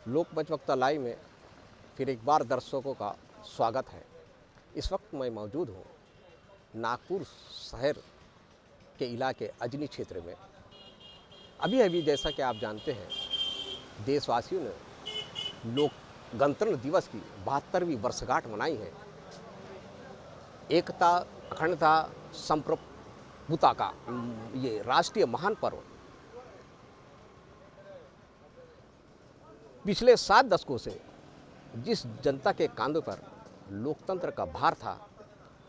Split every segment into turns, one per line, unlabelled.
लोकमंच वक्ता लाइव में फिर एक बार दर्शकों का स्वागत है। इस वक्त मैं मौजूद हूँ नागपुर शहर के इलाके अजनी क्षेत्र में। अभी अभी जैसा कि आप जानते हैं, देशवासियों ने लोक गणतंत्र दिवस की 72वीं वर्षगांठ मनाई है। एकता, अखंडता, संप्रभुता का ये राष्ट्रीय महान पर्व पिछले 7 दशकों से जिस जनता के कांधों पर लोकतंत्र का भार था,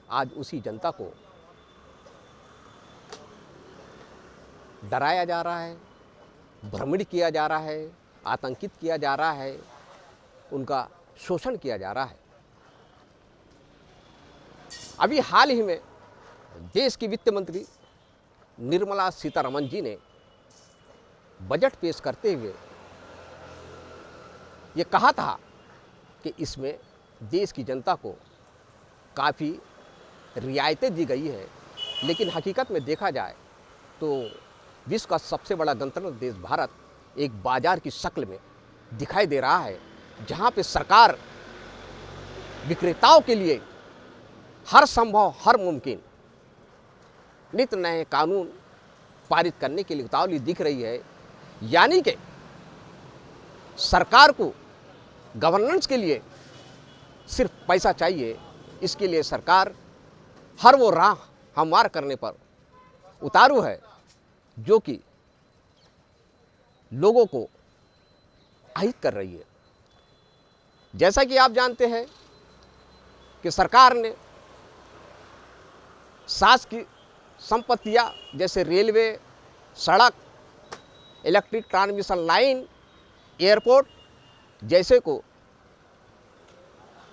आज उसी जनता को डराया जा रहा है, भ्रमित किया जा रहा है, आतंकित किया जा रहा है, उनका शोषण किया जा रहा है। अभी हाल ही में देश की वित्त मंत्री निर्मला सीतारमण जी ने बजट पेश करते हुए ये कहा था कि इसमें देश की जनता को काफ़ी रियायतें दी गई है, लेकिन हकीकत में देखा जाए तो विश्व का सबसे बड़ा गणतंत्र देश भारत एक बाजार की शक्ल में दिखाई दे रहा है, जहां पे सरकार विक्रेताओं के लिए हर संभव, हर मुमकिन नित नए कानून पारित करने के लिए उतावली दिख रही है। यानी कि सरकार को गवर्नेंस के लिए सिर्फ पैसा चाहिए, इसके लिए सरकार हर वो राह हमवार करने पर उतारू है जो कि लोगों को अहित कर रही है। जैसा कि आप जानते हैं कि सरकार ने शासकीय संपत्तियां जैसे रेलवे, सड़क, इलेक्ट्रिक ट्रांसमिशन लाइन, एयरपोर्ट जैसे को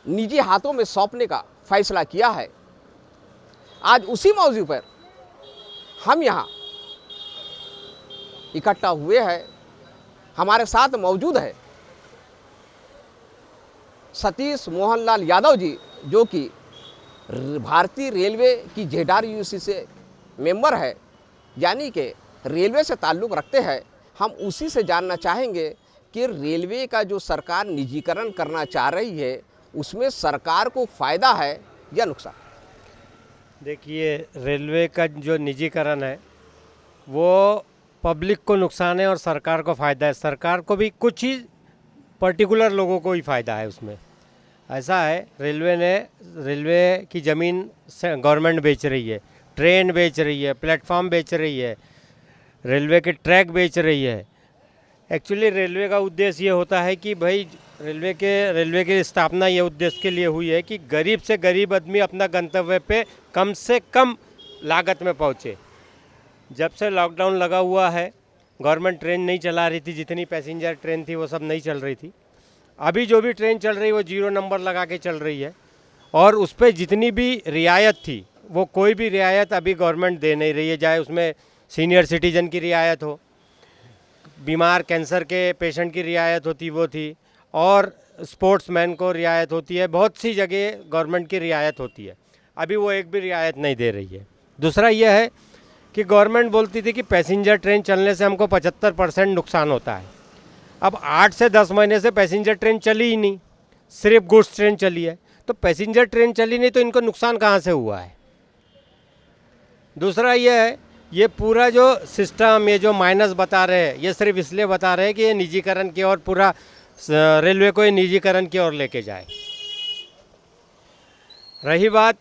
निजी हाथों में सौंपने का फैसला किया है। आज उसी मौजू पर हम यहाँ इकट्ठा हुए हैं। हमारे साथ मौजूद है सतीश मोहन लाल यादव जी, जो कि भारतीय रेलवे की ZRUC से मेंबर है, यानी कि रेलवे से ताल्लुक़ रखते हैं। हम उसी से जानना चाहेंगे कि रेलवे का जो सरकार निजीकरण करना चाह रही है, उसमें सरकार को फ़ायदा है या नुकसान?
देखिए, रेलवे का जो निजीकरण है वो पब्लिक को नुकसान है और सरकार को फ़ायदा है। सरकार को भी कुछ ही पर्टिकुलर लोगों को ही फ़ायदा है उसमें। ऐसा है, रेलवे की ज़मीन गवर्नमेंट बेच रही है, ट्रेन बेच रही है, प्लेटफॉर्म बेच रही है, रेलवे के ट्रैक बेच रही है। एक्चुअली रेलवे का उद्देश्य ये होता है कि भाई रेलवे की स्थापना ये उद्देश्य के लिए हुई है कि गरीब से गरीब आदमी अपना गंतव्य पे कम से कम लागत में पहुँचे। जब से लॉकडाउन लगा हुआ है, गवर्नमेंट ट्रेन नहीं चला रही थी, जितनी पैसेंजर ट्रेन थी वो सब नहीं चल रही थी। अभी जो भी ट्रेन चल रही है वो 0 नंबर लगा के चल रही है, और उस पर जितनी भी रियायत थी वो कोई भी रियायत अभी गवर्नमेंट दे नहीं रही है। चाहे उसमें सीनियर सिटीजन की रियायत हो, बीमार कैंसर के पेशेंट की रियायत होती वो थी, और स्पोर्ट्समैन को रियायत होती है। बहुत सी जगह गवर्नमेंट की रियायत होती है, अभी वो एक भी रियायत नहीं दे रही है। दूसरा यह है कि गवर्नमेंट बोलती थी कि पैसेंजर ट्रेन चलने से हमको 75% नुकसान होता है। अब 8 से 10 महीने से पैसेंजर ट्रेन चली ही नहीं, सिर्फ गुड्स ट्रेन चली है। तो पैसेंजर ट्रेन चली नहीं तो इनको नुकसान कहाँ से हुआ है? दूसरा यह है, ये पूरा जो सिस्टम, ये जो माइनस बता रहे हैं, ये सिर्फ इसलिए बता रहे हैं कि ये निजीकरण की ओर, पूरा रेलवे को ये निजीकरण की ओर लेके जाए। रही बात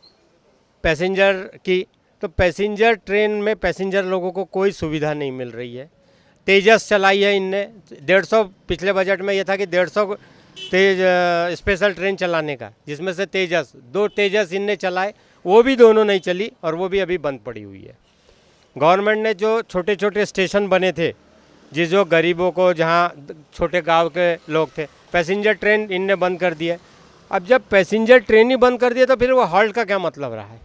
पैसेंजर की, तो पैसेंजर ट्रेन में पैसेंजर लोगों को कोई सुविधा नहीं मिल रही है। तेजस चलाई है इनने 150, पिछले बजट में ये था कि 150 स्पेशल ट्रेन चलाने का, जिसमें से 2 तेजस इनने चलाए, वो भी दोनों नहीं चली और वो भी अभी बंद पड़ी हुई है। गवर्नमेंट ने जो छोटे छोटे स्टेशन बने थे, जो गरीबों को, जहाँ छोटे गांव के लोग थे, पैसेंजर ट्रेन इनने बंद कर दिया। अब जब पैसेंजर ट्रेन ही बंद कर दिया तो फिर वो हॉल्ट का क्या मतलब रहा है?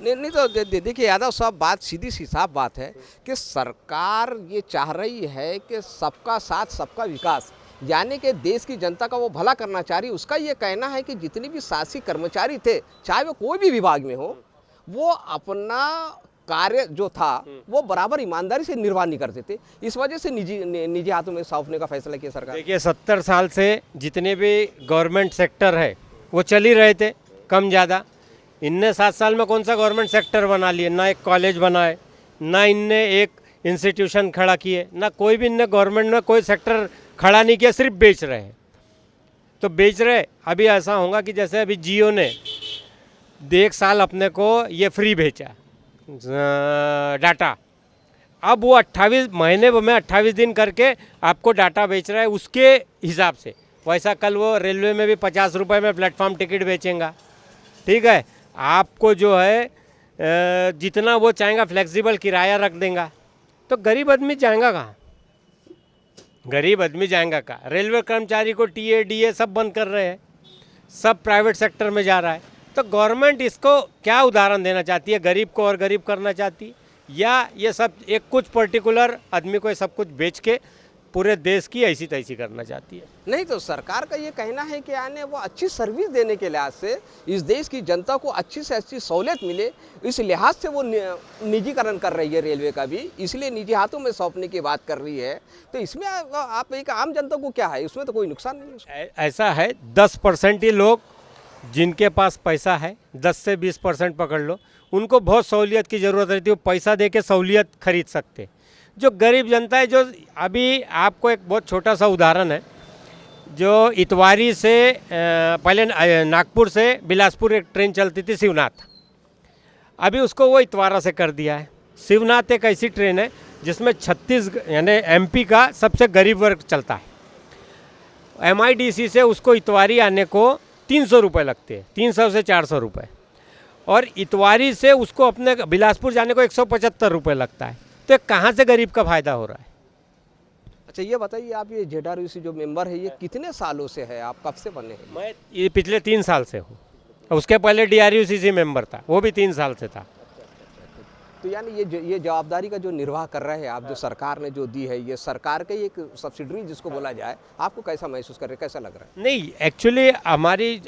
नहीं तो देखिए यादव साहब, बात सीधी सी साफ बात है कि सरकार ये चाह रही है कि सबका साथ सबका विकास, यानी कि देश की जनता का वो भला करना चाह रही। उसका ये कहना है कि जितने भी शासकीय कर्मचारी थे, चाहे वो कोई भी विभाग में हो, वो अपना कार्य जो था वो बराबर ईमानदारी से निर्वाह नहीं करते थे, इस वजह से निजी हाथों में सौंपने का फैसला किया सरकार।
देखिए 70 साल से जितने भी गवर्नमेंट सेक्टर है वो चल ही रहे थे कम ज़्यादा। इनने 7 साल में कौन सा गवर्नमेंट सेक्टर बना लिए, ना एक कॉलेज बनाए, ना इनने एक इंस्टीट्यूशन खड़ा किए, ना कोई भी इनने गवर्नमेंट में कोई सेक्टर खड़ा नहीं किया, सिर्फ बेच रहे हैं। तो बेच रहे, अभी ऐसा होगा कि जैसे अभी जियो ने 1 साल अपने को ये फ्री भेजा डाटा, अब वो 28 महीने में 28 दिन करके आपको डाटा बेच रहा है उसके हिसाब से। वैसा कल वो रेलवे में भी 50 रुपये में प्लेटफॉर्म टिकट बेचेंगा, ठीक है। आपको जो है जितना वो चाहेगा फ्लेक्सिबल किराया रख देगा, तो गरीब आदमी जाएगा कहाँ, गरीब आदमी जाएगा कहाँ। रेलवे कर्मचारी को टीए डीए सब बंद कर रहे हैं, सब प्राइवेट सेक्टर में जा रहा है। तो गवर्नमेंट इसको क्या उदाहरण देना चाहती है, गरीब को और गरीब करना चाहती है, या ये सब एक कुछ पर्टिकुलर आदमी को ये सब कुछ बेच के पूरे देश की ऐसी तैसी करना चाहती है?
नहीं, तो सरकार का ये कहना है कि आने वो अच्छी सर्विस देने के लिहाज से, इस देश की जनता को अच्छी से अच्छी सहूलियत मिले, इस लिहाज से वो निजीकरण कर रही है रेलवे का भी, इसलिए निजी हाथों में सौंपने की बात कर रही है। तो इसमें आप एक आम जनता को क्या है, उसमें तो कोई नुकसान नहीं है।
ऐसा है 10% ही लोग जिनके पास पैसा है, 10 से 20% पकड़ लो, उनको बहुत सहूलियत की ज़रूरत रहती है, वो पैसा दे के सहूलियत खरीद सकते। जो गरीब जनता है, जो अभी आपको एक बहुत छोटा सा उदाहरण है, जो इतवारी से पहले नागपुर से बिलासपुर एक ट्रेन चलती थी शिवनाथ, अभी उसको वो इतवारा से कर दिया है। शिवनाथ एक ऐसी ट्रेन है जिसमें 36 यानी एमपी का सबसे गरीब वर्ग चलता है। एमआईडीसी से उसको इतवारी आने को 300 रुपये लगते हैं, 300 से 400 रुपये, और इतवारी से उसको अपने बिलासपुर जाने को 175 रुपये लगता है। तो कहाँ से गरीब का फ़ायदा हो रहा है?
अच्छा ये बताइए, आप ये जेडआरयूसी जो मेंबर है ये कितने सालों से है, आप कब से बने हैं?
मैं ये पिछले 3 साल से हूँ, उसके पहले डीआरयूसीसी मेंबर था, वो भी 3 साल से था।
तो यानी ये जवाबदारी का जो निर्वाह कर रहे हैं आप, जो सरकार ने जो दी है, ये सरकार का एक सब्सिडरी जिसको बोला जाए, आपको कैसा महसूस कर रहे हैं, कैसा लग रहा है?
नहीं, एक्चुअली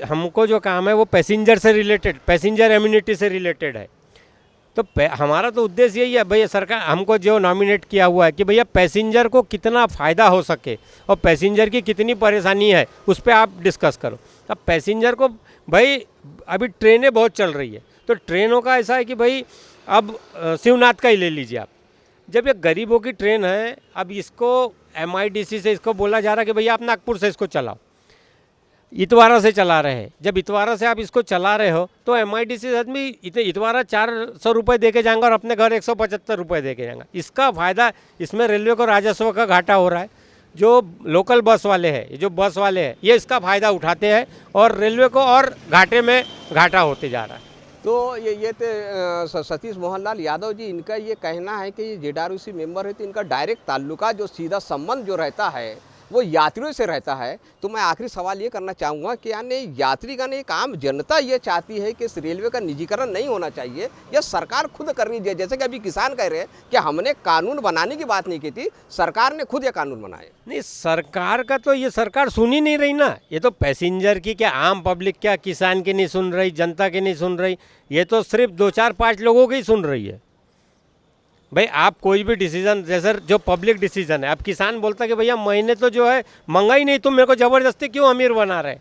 हमको जो काम है वो पैसेंजर से रिलेटेड, पैसेंजर इम्यूनिटी से रिलेटेड है। तो हमारा तो उद्देश्य यही है भैया, सरकार हमको जो नॉमिनेट किया हुआ है कि भैया पैसेंजर को कितना फ़ायदा हो सके और पैसेंजर की कितनी परेशानी है उस पर आप डिस्कस करो। अब पैसेंजर को भाई, अभी ट्रेनें बहुत चल रही है, तो ट्रेनों का ऐसा है कि भाई अब शिवनाथ का ही ले लीजिए आप, जब ये गरीबों की ट्रेन है, अब इसको एमआईडीसी से इसको बोला जा रहा है कि भैया आप नागपुर से इसको चलाओ, इतवारा से चला रहे हैं। जब इतवारा से आप इसको चला रहे हो तो एमआईडीसी से आदमी इतवारा 400 रुपये दे के जाएंगे और अपने घर 175 रुपये दे के जाएंगे। इसका फ़ायदा, इसमें रेलवे को राजस्व का घाटा हो रहा है। जो लोकल बस वाले हैं, जो बस वाले हैं, ये इसका फ़ायदा उठाते हैं और रेलवे को और घाटे में घाटा होते जा रहा है।
तो ये तो सतीश मोहन लाल यादव जी, इनका ये कहना है कि ये जेडआरयूसी मेंबर है तो इनका डायरेक्ट ताल्लुका, जो सीधा संबंध जो रहता है वो यात्रियों से रहता है। तो मैं आखिरी सवाल ये करना चाहूँगा कि यानी यात्रीगण, एक आम जनता ये चाहती है कि इस रेलवे का निजीकरण नहीं होना चाहिए, या सरकार खुद कर रही है? जैसे कि अभी किसान कह रहे हैं कि हमने कानून बनाने की बात नहीं की थी, सरकार ने खुद ये कानून बनाए।
नहीं, सरकार का तो ये सरकार सुन ही नहीं रही ना। ये तो पैसेंजर की क्या, आम पब्लिक क्या, किसान की नहीं सुन रही, जनता की नहीं सुन रही, ये तो सिर्फ 2-4-5 लोगों की ही सुन रही है। भाई आप कोई भी डिसीजन, जैसे जो पब्लिक डिसीजन है, अब किसान बोलता है कि भैया मैंने तो जो है मंगा ही नहीं, तुम मेरे को ज़बरदस्ती क्यों अमीर बना रहे?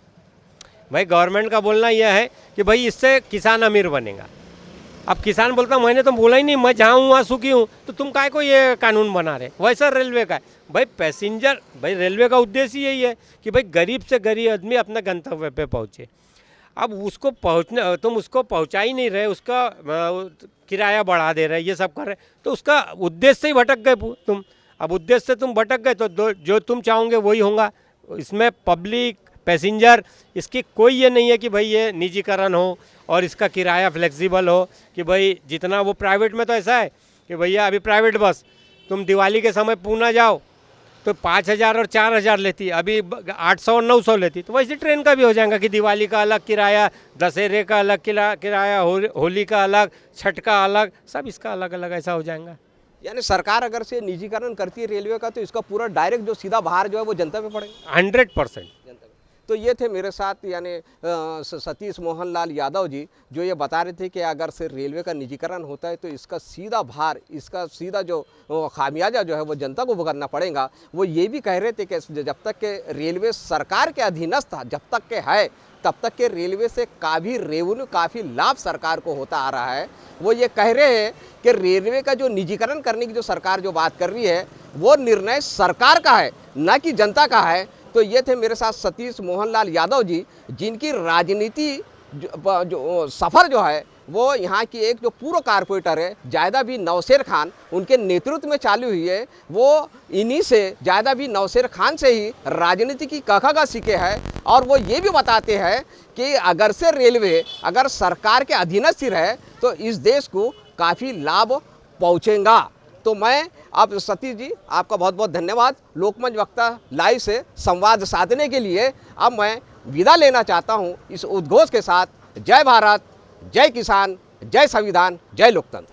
भाई गवर्नमेंट का बोलना यह है कि भाई इससे किसान अमीर बनेगा। अब किसान बोलता मैंने तो बोला ही नहीं, मैं जहाँ हूँ वहाँ सुखी हूँ, तो तुम काहे को ये कानून बना रहे? वैसा रेलवे का है भाई, पैसेंजर, भाई रेलवे का उद्देश्य यही है कि भाई गरीब से गरीब आदमी अपने गंतव्य पे पहुँचे। अब उसको पहुँचने, तुम उसको पहुँचा ही नहीं रहे, उसका किराया बढ़ा दे रहे, ये सब कर रहे, तो उसका उद्देश्य से ही भटक गए तुम। अब उद्देश्य से तुम भटक गए तो जो तुम चाहोगे वही होगा। इसमें पब्लिक, पैसेंजर, इसकी कोई ये नहीं है कि भाई ये निजीकरण हो और इसका किराया फ्लेक्सिबल हो कि भाई जितना वो प्राइवेट में तो ऐसा है कि भैया अभी प्राइवेट बस तुम दिवाली के समय पूना जाओ तो 5,000 और 4,000 लेती, अभी 800 और 900 लेती। तो वैसे ट्रेन का भी हो जाएगा कि दिवाली का अलग किराया, दशहरे का अलग किराया, होली का अलग, छठ का अलग, सब इसका अलग अलग ऐसा हो जाएगा।
यानी सरकार अगर से निजीकरण करती है रेलवे का, तो इसका पूरा डायरेक्ट जो सीधा बाहर जो है वो जनता पे पड़ेगा।
100%।
तो ये थे मेरे साथ यानी सतीश मोहन लाल यादव जी, जो ये बता रहे थे कि अगर से रेलवे का निजीकरण होता है तो इसका सीधा भार, इसका सीधा जो खामियाजा जो है वो जनता को भुगतना पड़ेगा। वो ये भी कह रहे थे कि जब तक के रेलवे सरकार के अधीनस्थ जब तक के है, तब तक के रेलवे से काफ़ी रेवेन्यू, काफ़ी लाभ सरकार को होता आ रहा है। वो ये कह रहे हैं कि रेलवे का जो निजीकरण करने की जो सरकार जो बात कर रही है वो निर्णय सरकार का है, ना कि जनता का है। तो ये थे मेरे साथ सतीश मोहन लाल यादव जी, जिनकी राजनीति जो सफ़र जो है वो यहाँ की एक जो पूर्व कारपोरेटर है जायदा भी नौशेर खान, उनके नेतृत्व में चालू हुई है। वो इन्हीं से, जायदा भी नौशेर खान से ही राजनीति की कखा सीखे हैं। और वो ये भी बताते हैं कि अगर से रेलवे अगर सरकार के अधीनस्थ रहे तो इस देश को काफ़ी लाभ पहुँचेगा। तो मैं अब सतीश जी आपका बहुत बहुत धन्यवाद लोकमंच वक्ता लाइव से संवाद साधने के लिए। अब मैं विदा लेना चाहता हूं इस उद्घोष के साथ। जय भारत, जय किसान, जय संविधान, जय लोकतंत्र।